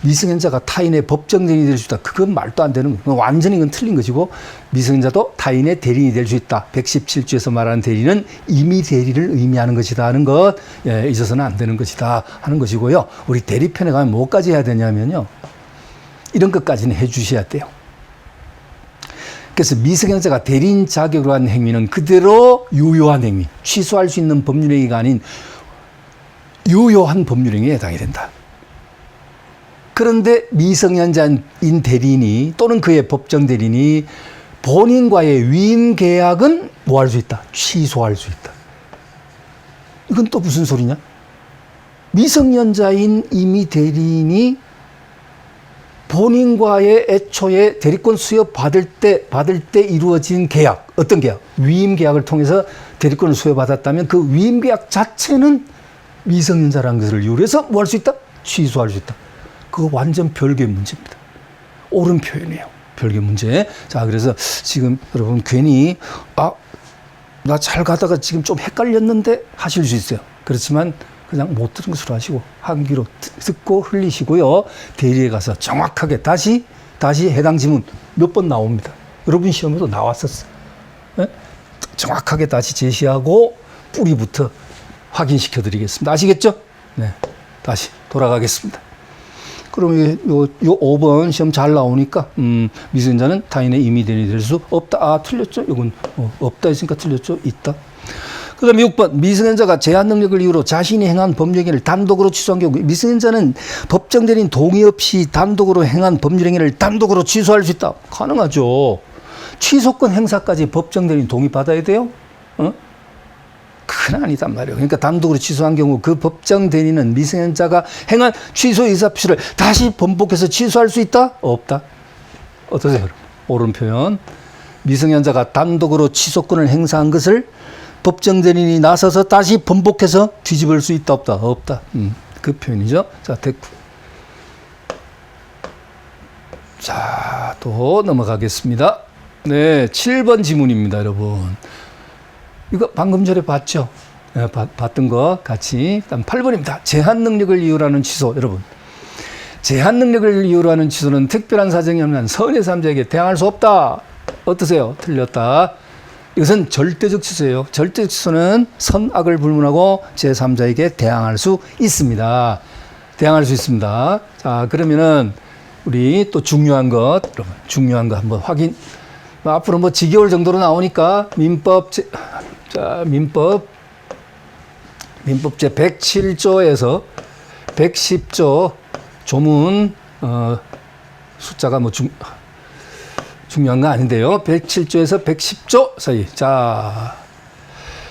미성년자가 타인의 법정 대리인이 될 수 있다. 그건 말도 안 되는 거예요. 완전히 이건 틀린 것이고, 미성년자도 타인의 대리인이 될 수 있다. 117조에서 말하는 대리는 임의 대리를 의미하는 것이다 하는 것, 있어서는 안 되는 것이다 하는 것이고요. 우리 대리편에 가면 뭐까지 해야 되냐면요. 이런 것까지는 해 주셔야 돼요. 그래서 미성년자가 대리인 자격으로 한 행위는 그대로 유효한 행위, 취소할 수 있는 법률행위가 아닌 유효한 법률행위에 해당이 된다. 그런데 미성년자인 대리인이 또는 그의 법정 대리인이 본인과의 위임 계약은 뭐 할 수 있다? 취소할 수 있다. 이건 또 무슨 소리냐? 미성년자인 임의 대리인이 본인과의 애초에 대리권 수여 받을 때 이루어진 계약, 어떤 계약? 위임 계약을 통해서 대리권을 수여받았다면 그 위임 계약 자체는 미성년자라는 것을 이유로 해서 뭐 할 수 있다? 취소할 수 있다. 그거 완전 별개의 문제입니다. 옳은 표현이에요. 별개의 문제. 자, 그래서 지금 여러분 괜히, 나 잘 가다가 지금 좀 헷갈렸는데 하실 수 있어요. 그렇지만 그냥 못 들은 것으로 하시고 한 귀로 듣고 흘리시고요. 대리에 가서 정확하게 다시 해당 지문 몇 번 나옵니다. 여러분 시험에도 나왔었어요. 네? 정확하게 다시 제시하고 뿌리부터 확인시켜 드리겠습니다. 아시겠죠? 네. 다시 돌아가겠습니다. 그럼 요 5번 시험 잘 나오니까 미성년자는 타인의 임의 대리인이 될 수 없다. 틀렸죠? 이건 없다 했으니까 틀렸죠? 있다. 그 다음에 6번, 미성년자가 제한 능력을 이유로 자신이 행한 법률행위를 단독으로 취소한 경우, 미성년자는 법정 대리인 동의 없이 단독으로 행한 법률행위를 단독으로 취소할 수 있다. 가능하죠. 취소권 행사까지 법정 대리인 동의 받아야 돼요? 그건 아니단 말이에요. 그러니까 단독으로 취소한 경우 그 법정 대리인은 미성년자가 행한 취소 의사표시를 다시 번복해서 취소할 수 있다? 없다. 어떠세요? 옳은 표현. 미성년자가 단독으로 취소권을 행사한 것을 법정 대리인이 나서서 다시 번복해서 뒤집을 수 있다 없다? 없다. 그 표현이죠. 자, 됐고. 자, 또 넘어가겠습니다. 네, 7번 지문입니다, 여러분. 이거 방금 전에 봤죠? 네, 봤던 거 같이. 다음 8번입니다. 제한 능력을 이유로 하는 취소. 여러분, 제한 능력을 이유로 하는 취소는 특별한 사정이 없는 선의 사람자에게 대항할 수 없다. 어떠세요? 틀렸다. 이것은 절대적 취소예요. 절대적 취소는 선악을 불문하고 제3자에게 대항할 수 있습니다. 대항할 수 있습니다. 자, 그러면은 우리 또 중요한 것, 여러분, 중요한 거 한번 확인. 앞으로 뭐 지겨울 정도로 나오니까 민법제 107조에서 110조 조문 숫자가 뭐 중요한 거 아닌데요. 107조에서 110조 사이. 자,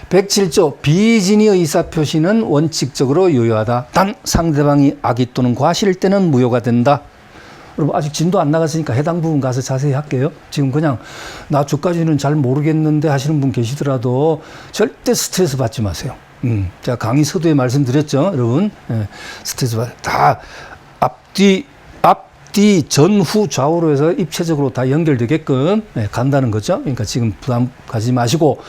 107조 비진의 의사표시는 원칙적으로 유효하다. 단 상대방이 악의 또는 과실일 때는 무효가 된다. 여러분 아직 진도 안 나갔으니까 해당 부분 가서 자세히 할게요. 지금 그냥 나 주까지는 잘 모르겠는데 하시는 분 계시더라도 절대 스트레스 받지 마세요. 제가 강의 서두에 말씀드렸죠, 여러분. 스트레스 다 앞뒤 전후 좌우로 해서 입체적으로 다 연결되게끔 간다는 거죠. 그러니까 지금 부담 가지 마시고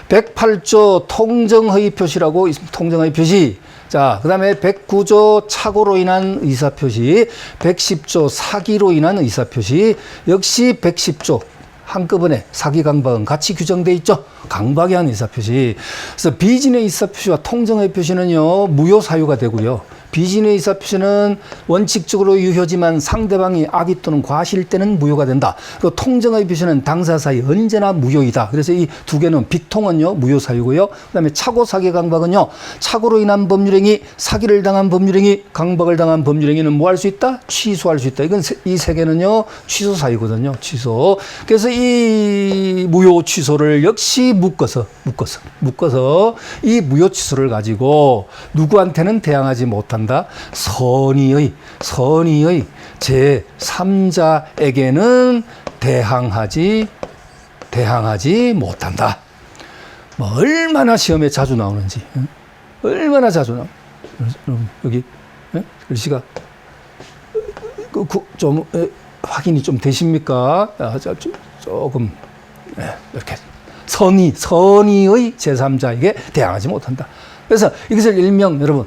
108조 통정허위 표시라고 있습니다. 통정허위 표시. 자, 그 다음에 109조 착오로 인한 의사표시, 110조 사기로 인한 의사표시, 역시 110조 한꺼번에 사기 강박은 같이 규정돼 있죠. 강박에 의한 의사표시. 그래서 비진의 의사표시와 통정의 표시는요 무효 사유가 되고요. 비진의 의사표시는 원칙적으로 유효지만 상대방이 악의 또는 과실 때는 무효가 된다. 그리고 통정의 표시는 당사 사이 언제나 무효이다. 그래서 이 두 개는 비통은요 무효 사유고요. 그다음에 착오 사기 강박은요 착오로 인한 법률행위, 사기를 당한 법률행위, 강박을 당한 법률행위는 뭐 할 수 있다? 취소할 수 있다. 이건 이 세 개는요 취소 사유거든요. 취소. 그래서 이 무효 취소를 역시 묶어서 이 무효 취소를 가지고 누구한테는 대항하지 못한다. 선의의 제3자에게는 대항하지 못한다. 뭐 얼마나 시험에 자주 나오는지, 얼마나 자주 나오. 여기 글씨가 좀 확인이 좀 되십니까? 조금 이렇게 선의의 제3자에게 대항하지 못한다. 그래서 이것을 일명 여러분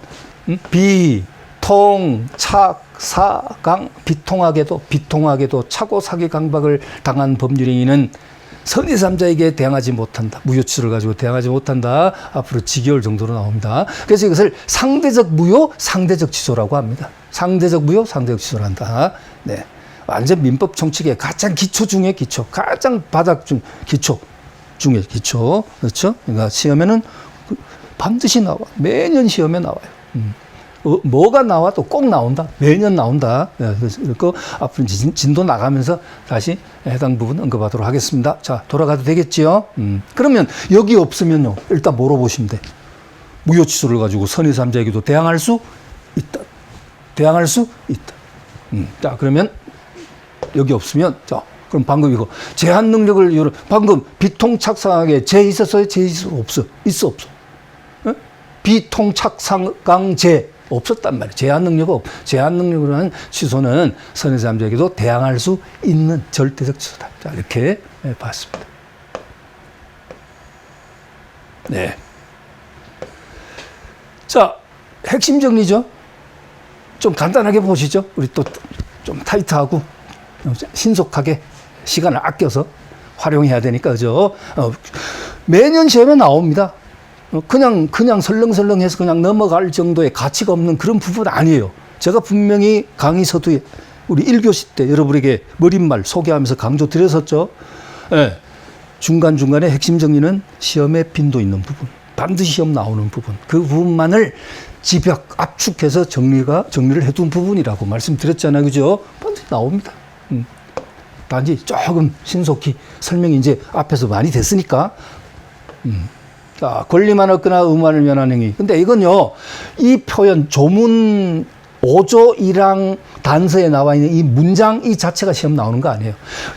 비통하게도 착오 사기 강박을 당한 법률행위는 선의 3자에게 대항하지 못한다. 무효치를 가지고 대항하지 못한다. 앞으로 지겨울 정도로 나옵니다. 그래서 이것을 상대적 무효, 상대적 취소라고 합니다. 상대적 무효, 상대적 취소를 한다. 네. 완전 민법 총칙의 가장 기초 중에 기초, 가장 바닥 중 기초 중에 기초. 그렇죠? 그러니까 시험에는 반드시 나와. 매년 시험에 나와요. 뭐가 나와도 꼭 나온다. 매년 나온다. 그리고 앞으로 진도 나가면서 다시 해당 부분 언급하도록 하겠습니다. 자, 돌아가도 되겠지요? 그러면 여기 없으면요. 일단 물어보시면 돼. 무효 취소를 가지고 선의 3자에게도 대항할 수 있다. 자, 그러면 여기 없으면 자, 그럼 방금 이거 제한 능력을 방금 비통착상하게 제 있었어요? 제 없어? 있어? 비통착상제 없었단 말이에요. 제한 능력으로 하는 취소는 선의 3자에게도 대항할 수 있는 절대적 취소다. 자, 이렇게 봤습니다. 네. 자, 핵심 정리죠. 좀 간단하게 보시죠. 우리 또 좀 타이트하고 신속하게 시간을 아껴서 활용해야 되니까, 그죠? 매년 시험에 나옵니다. 그냥 설렁설렁해서 그냥 넘어갈 정도의 가치가 없는 그런 부분 아니에요. 제가 분명히 강의 서두에 우리 1교시 때 여러분에게 머릿말 소개하면서 강조 드렸었죠. 네. 중간중간에 핵심 정리는 시험에 빈도 있는 부분, 반드시 시험 나오는 부분, 그 부분만을 집약, 압축해서 정리를 해둔 부분이라고 말씀드렸잖아요. 그죠? 반드시 나옵니다. 단지 조금 신속히 설명이 이제 앞에서 많이 됐으니까. 자, 권리만 얻거나 의무만을 면한 행위. 근데 이건요, 이 표현, 조문 5조 1항 단서에 나와 있는 이 문장 이 자체가 시험 나오는 거 아니에요.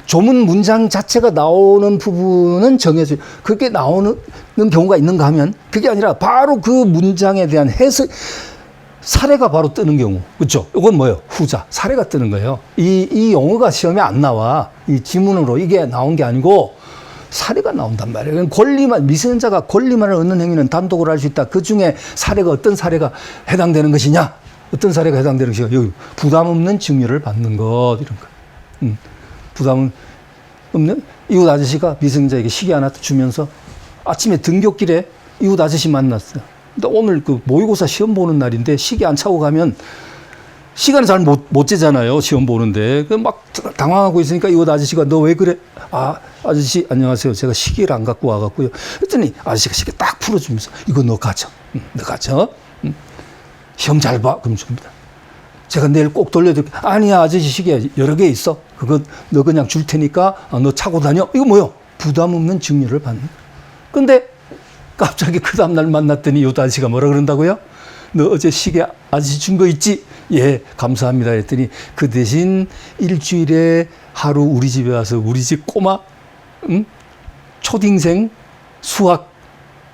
조문 문장 자체가 나오는 부분은 정해져. 그렇게 나오는 경우가 있는가 하면 그게 아니라 바로 그 문장에 대한 해석, 사례가 바로 뜨는 경우. 그렇죠? 이건 뭐예요? 후자. 사례가 뜨는 거예요. 이 용어가 시험에 안 나와. 이 지문으로 이게 나온 게 아니고 사례가 나온단 말이에요. 미성년자가 권리만을 얻는 행위는 단독으로 할 수 있다. 그 중에 사례가 어떤 사례가 해당되는 것이냐? 어떤 사례가 해당되는 것이냐? 여기 부담 없는 증여를 받는 것 이런 거. 부담 없는 이웃 아저씨가 미성년자에게 시계 하나 주면서 아침에 등굣길에 이웃 아저씨 만났어요. 근데 오늘 그 모의고사 시험 보는 날인데 시계 안 차고 가면 시간을 잘 못 재잖아요. 시험 보는데. 막 당황하고 있으니까 이웃 아저씨가 너 왜 그래? 아, 아저씨 안녕하세요. 제가 시계를 안 갖고 와갖고요. 그랬더니 아저씨가 시계 딱 풀어주면서 이거 너 가져. 너 가져. 시험 잘 봐. 그럼 줍니다. 제가 내일 꼭 돌려드릴게. 아니야 아저씨 시계 여러 개 있어. 그거 너 그냥 줄 테니까 너 차고 다녀. 이거 뭐요? 부담 없는 증여를 받는. 근데 갑자기 그 다음날 만났더니 이웃 아저씨가 뭐라 그런다고요? 너 어제 시계 아저씨 준 거 있지? 예, 감사합니다. 했더니 그 대신 일주일에 하루 우리 집에 와서 우리 집 꼬마 초딩생 수학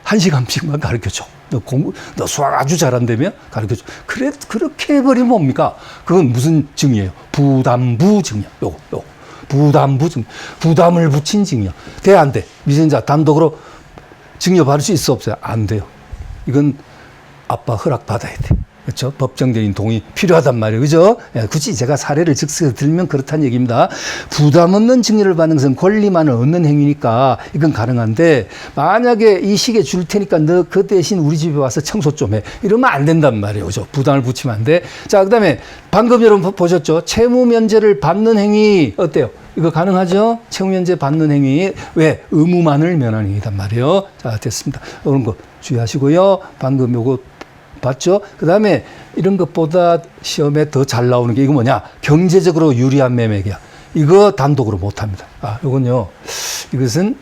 1시간씩만 가르쳐줘. 너 수학 아주 잘한다며? 가르쳐줘. 그렇게 해버리면 뭡니까? 그건 무슨 증이에요? 부담부 증여. 요거. 부담부 증여. 부담을 붙인 증여. 돼, 안 돼? 미성년자 단독으로 증여 받을 수 있어, 없어요? 안 돼요. 이건 아빠 허락 받아야 돼. 그렇죠? 법정대리인 동의 필요하단 말이에요. 그죠? 예, 굳이 제가 사례를 즉석에서 들면 그렇다는 얘기입니다. 부담 없는 증여를 받는 것은 권리만을 얻는 행위니까 이건 가능한데 만약에 이 시기에 줄 테니까 너 그 대신 우리 집에 와서 청소 좀 해. 이러면 안 된단 말이에요. 그죠? 부담을 붙이면 안 돼. 자, 그 다음에 방금 여러분 보셨죠? 채무 면제를 받는 행위 어때요? 이거 가능하죠? 채무 면제 받는 행위. 왜? 의무만을 면하는 행위단 말이에요. 자, 됐습니다. 이런 거 주의하시고요. 방금 요거 봤죠? 그 다음에 이런 것보다 시험에 더 잘 나오는 게 이거 뭐냐? 경제적으로 유리한 매매 계약. 이거 단독으로 못 합니다. 아, 요건요. 이것은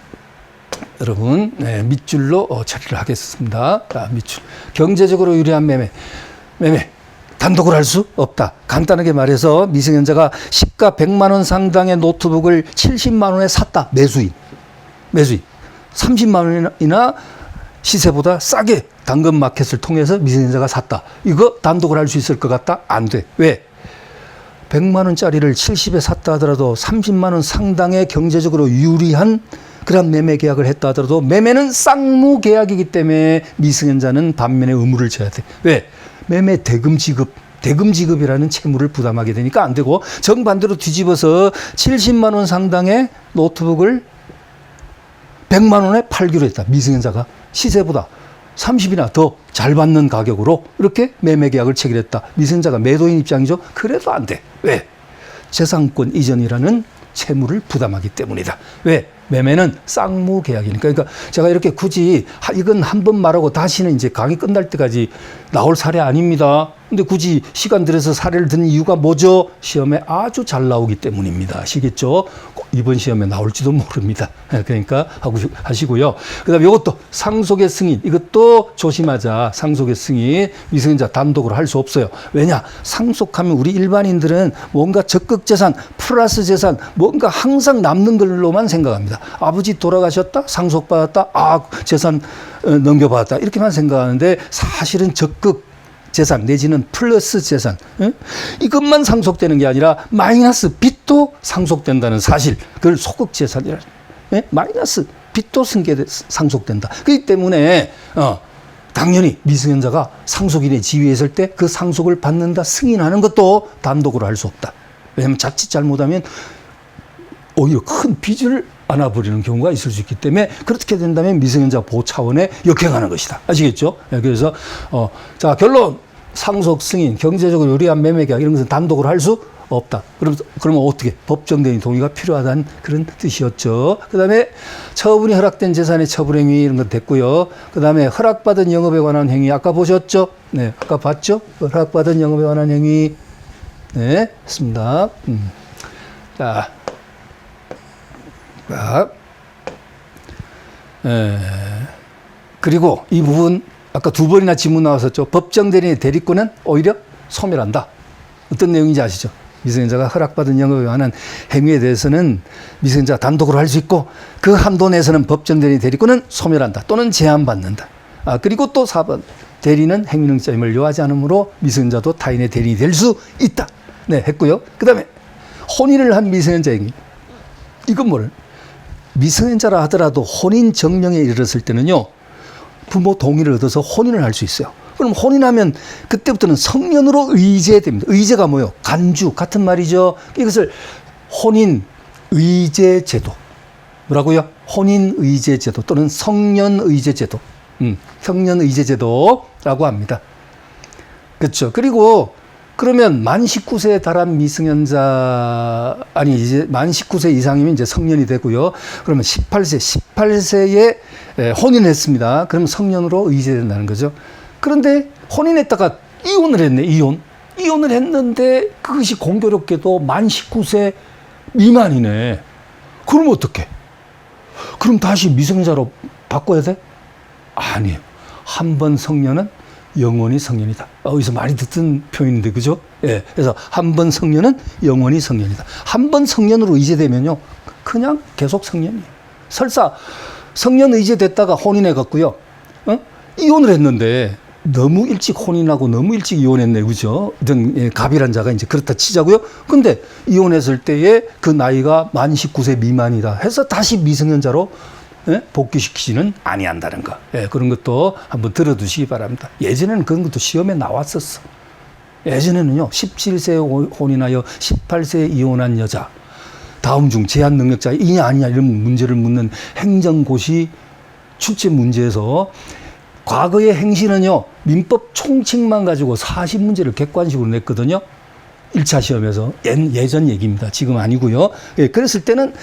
여러분, 네, 밑줄로 처리를 하겠습니다. 자, 밑줄. 경제적으로 유리한 매매. 단독으로 할 수 없다. 간단하게 말해서 미성년자가 시가 100만 원 상당의 노트북을 70만 원에 샀다. 매수인. 30만 원이나 시세보다 싸게 당근마켓을 통해서 미성년자가 샀다. 이거 단독으로 할 수 있을 것 같다? 안 돼. 왜? 100만 원짜리를 70에 샀다 하더라도 30만 원 상당의 경제적으로 유리한 그런 매매 계약을 했다 하더라도 매매는 쌍무 계약이기 때문에 미성년자는 반면에 의무를 져야 돼. 왜? 매매 대금 지급이라는 채무를 부담하게 되니까 안 되고 정반대로 뒤집어서 70만 원 상당의 노트북을 100만 원에 팔기로 했다. 미성년자가 시세보다 30이나 더 잘 받는 가격으로 이렇게 매매 계약을 체결했다. 미성년자가 매도인 입장이죠. 그래도 안 돼. 왜? 재산권 이전이라는 채무를 부담하기 때문이다. 왜? 매매는 쌍무 계약이니까. 그러니까 제가 이렇게 굳이 이건 한 번 말하고 다시는 이제 강의 끝날 때까지 나올 사례 아닙니다. 근데 굳이 시간 들여서 사례를 듣는 이유가 뭐죠? 시험에 아주 잘 나오기 때문입니다. 아시겠죠? 이번 시험에 나올지도 모릅니다. 그러니까 하시고요. 그 다음에 이것도 상속의 승인. 이것도 조심하자. 상속의 승인. 미성년자 단독으로 할 수 없어요. 왜냐? 상속하면 우리 일반인들은 뭔가 적극 재산, 플러스 재산, 뭔가 항상 남는 걸로만 생각합니다. 아버지 돌아가셨다? 상속받았다? 아, 재산 넘겨받았다. 이렇게만 생각하는데 사실은 적극 재산 내지는 플러스 재산, 이것만 상속되는 게 아니라 마이너스 빚도 상속된다는 사실, 그걸 소극 재산이라. 마이너스 빚도 상속된다. 그렇기 때문에 당연히 미성년자가 상속인의 지위에 있을 때 그 상속을 받는다 승인하는 것도 단독으로 할 수 없다. 왜냐하면 자칫 잘못하면 오히려 큰 빚을 안아버리는 경우가 있을 수 있기 때문에 그렇게 된다면 미성년자 보호 차원에 역행하는 것이다. 아시겠죠? 그래서 자, 결론. 상속 승인, 경제적으로 유리한 매매 계약 이런 것은 단독으로 할 수 없다. 그러면 어떻게? 법정대리인 동의가 필요하다는 그런 뜻이었죠. 그 다음에 처분이 허락된 재산의 처분 행위 이런 건 됐고요. 그 다음에 허락받은 영업에 관한 행위 아까 보셨죠? 네, 아까 봤죠? 허락받은 영업에 관한 행위. 네, 했습니다. 자, 그리고 이 부분 아까 두 번이나 질문 나왔었죠. 법정대리인의 대리권은 오히려 소멸한다. 어떤 내용인지 아시죠? 미성년자가 허락받은 영업에 관한 행위에 대해서는 미성년자가 단독으로 할 수 있고 그 한도 내에서는 법정대리인 대리권은 소멸한다. 또는 제한받는다. 그리고 또 4번. 대리는 행위능점을 요하지 않으므로 미성년자도 타인의 대리인이 될 수 있다. 네, 했고요. 그 다음에 혼인을 한 미성년자에게 이건 뭐를? 미성년자라 하더라도 혼인 정령에 이르렀을 때는요. 부모 동의를 얻어서 혼인을 할 수 있어요. 그럼 혼인하면 그때부터는 성년으로 의제됩니다. 의제가 뭐예요? 간주 같은 말이죠. 이것을 혼인 의제 제도. 뭐라고요? 혼인 의제 제도 또는 성년 의제 제도. 성년 의제 제도라고 합니다. 그렇죠. 그리고 그러면 만 19세에 달한 미성년자, 이제 만 19세 이상이면 이제 성년이 되고요. 그러면 18세에 혼인했습니다. 그럼 성년으로 의제된다는 거죠. 그런데 혼인했다가 이혼을 했네, 이혼을 했는데 그것이 공교롭게도 만 19세 미만이네. 그럼 어떡해? 그럼 다시 미성년자로 바꿔야 돼? 아니에요. 한 번 성년은 영원히 성년이다. 어디서 많이 듣던 표현인데, 그죠? 예. 그래서 한 번 성년은 영원히 성년이다. 한 번 성년으로 의제되면요, 그냥 계속 성년이에요. 설사 성년 의제됐다가 혼인해 갖고요, 이혼을 했는데 너무 일찍 혼인하고 너무 일찍 이혼했네, 그죠? 갑이란 자가 이제 그렇다 치자고요. 근데 이혼했을 때에 그 나이가 만 19세 미만이다 해서 다시 미성년자로 복귀시키지는 아니한다는 거. 예, 그런 것도 한번 들어두시기 바랍니다. 예전에는 그런 것도 시험에 나왔었어. 예전에는요, 17세에 혼인하여 18세에 이혼한 여자, 다음 중 제한 능력자이냐 아니냐 이런 문제를 묻는 행정고시 출제 문제에서 과거의 행시는요, 민법 총칙만 가지고 40문제를 객관식으로 냈거든요. 1차 시험에서. 예전 얘기입니다. 지금 아니고요. 예, 그랬을 때는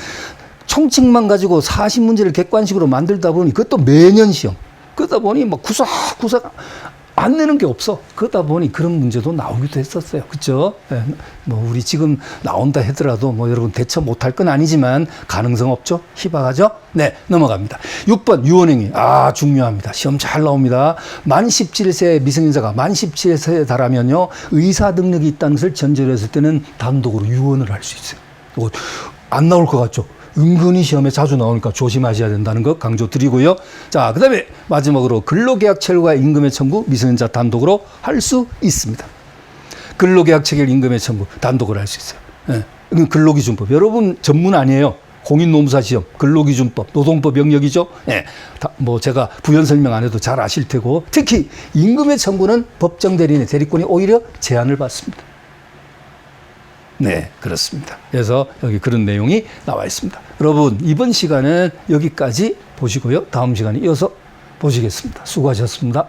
총칙만 가지고 40문제를 객관식으로 만들다 보니 그것도 매년 시험. 그러다 보니 막 구석구석 안 내는 게 없어. 그러다 보니 그런 문제도 나오기도 했었어요. 그렇죠? 예, 뭐 우리 지금 나온다 하더라도 뭐 여러분 대처 못할 건 아니지만 가능성 없죠? 희박하죠? 네, 넘어갑니다. 6번 유언행위. 중요합니다. 시험 잘 나옵니다. 만 17세 미성년자가 만 17세에 달하면요, 의사 능력이 있다는 것을 전제로 했을 때는 단독으로 유언을 할 수 있어요. 이거 안 나올 것 같죠? 은근히 시험에 자주 나오니까 조심하셔야 된다는 거 강조드리고요. 자, 그 다음에 마지막으로 근로계약 체결과 임금의 청구 미성년자 단독으로 할 수 있습니다. 근로계약 체결 임금의 청구 단독으로 할 수 있어요. 예. 이건 근로기준법. 여러분 전문 아니에요. 공인노무사 시험, 근로기준법, 노동법 영역이죠. 예. 뭐 제가 부연 설명 안 해도 잘 아실 테고, 특히 임금의 청구는 법정 대리인의 대리권이 오히려 제한을 받습니다. 네, 그렇습니다. 그래서 여기 그런 내용이 나와 있습니다. 여러분, 이번 시간은 여기까지 보시고요. 다음 시간에 이어서 보시겠습니다. 수고하셨습니다.